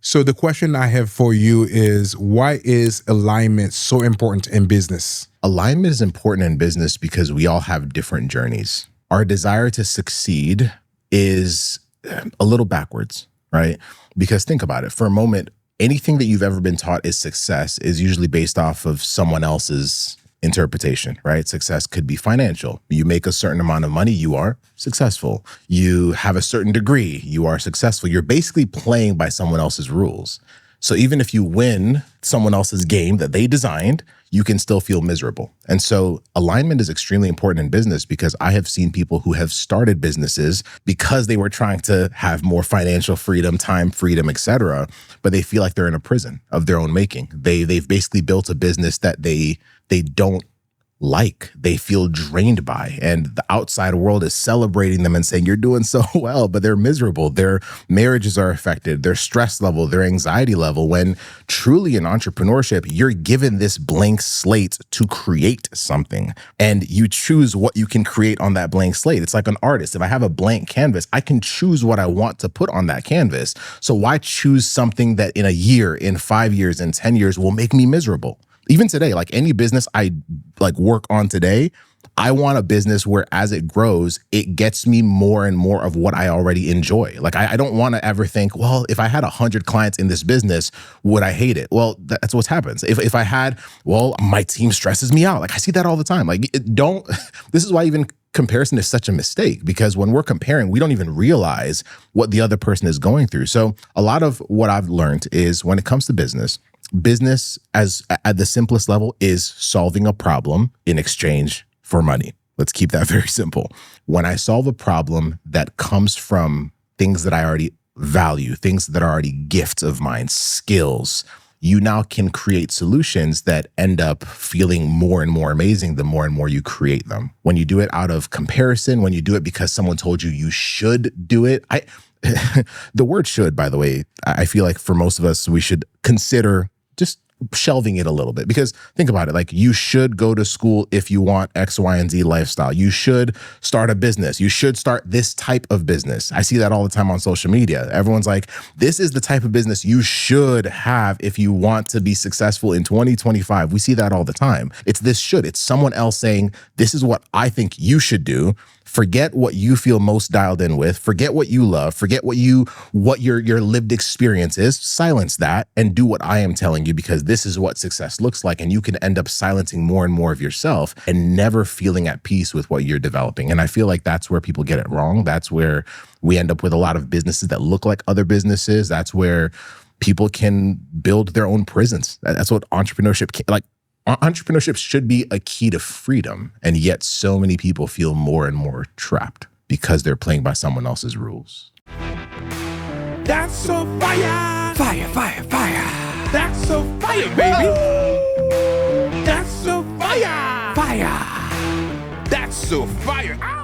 So the question I have for you is, why is alignment so important in business? Alignment is important in business because we all have different journeys. Our desire to succeed is a little backwards, right? Because think about it for a moment, anything that you've ever been taught is success is usually based off of someone else's interpretation, right? Success could be financial. You make a certain amount of money, you are successful. You have a certain degree, you are successful. You're basically playing by someone else's rules. So even if you win someone else's game that they designed, you can still feel miserable. And so alignment is extremely important in business because I have seen people who have started businesses because they were trying to have more financial freedom, time freedom, etc. But they feel like they're in a prison of their own making. They've basically built a business that they don't like, they feel drained by, and the outside world is celebrating them and saying, you're doing so well, but they're miserable. Their marriages are affected, their stress level, their anxiety level, when truly in entrepreneurship, you're given this blank slate to create something and you choose what you can create on that blank slate. It's like an artist. If I have a blank canvas, I can choose what I want to put on that canvas. So why choose something that in a year, in 5 years, in 10 years will make me miserable? Even today, like any business I work on today, I want a business where as it grows, it gets me more and more of what I already enjoy. Like I don't want to ever think, well, if I had 100 clients in this business, would I hate it? Well, that's what happens. If I had, well, my team stresses me out. Like I see that all the time. Like this is why even comparison is such a mistake, because when we're comparing, we don't even realize what the other person is going through. So a lot of what I've learned is when it comes to business as at the simplest level is solving a problem in exchange for money. Let's keep that very simple. When I solve a problem that comes from things that I already value, things that are already gifts of mine, skills, you now can create solutions that end up feeling more and more amazing the more and more you create them. When you do it out of comparison, when you do it because someone told you you should do it, the word should, by the way, I feel like for most of us, we should consider just shelving it a little bit, because think about it. Like you should go to school if you want X, Y, and Z lifestyle. You should start a business. You should start this type of business. I see that all the time on social media. Everyone's like, this is the type of business you should have if you want to be successful in 2025. We see that all the time. It's this should. It's someone else saying, this is what I think you should do. Forget what you feel most dialed in with. Forget what you love. Forget what your lived experience is. Silence that and do what I am telling you, because this is what success looks like. And you can end up silencing more and more of yourself and never feeling at peace with what you're developing. And I feel like that's where people get it wrong. That's where we end up with a lot of businesses that look like other businesses. That's where people can build their own prisons. That's what entrepreneurship Entrepreneurship should be a key to freedom, and yet so many people feel more and more trapped because they're playing by someone else's rules. That's so fire! Fire, fire, fire! That's so fire, baby! That's so fire! Fire! That's so fire!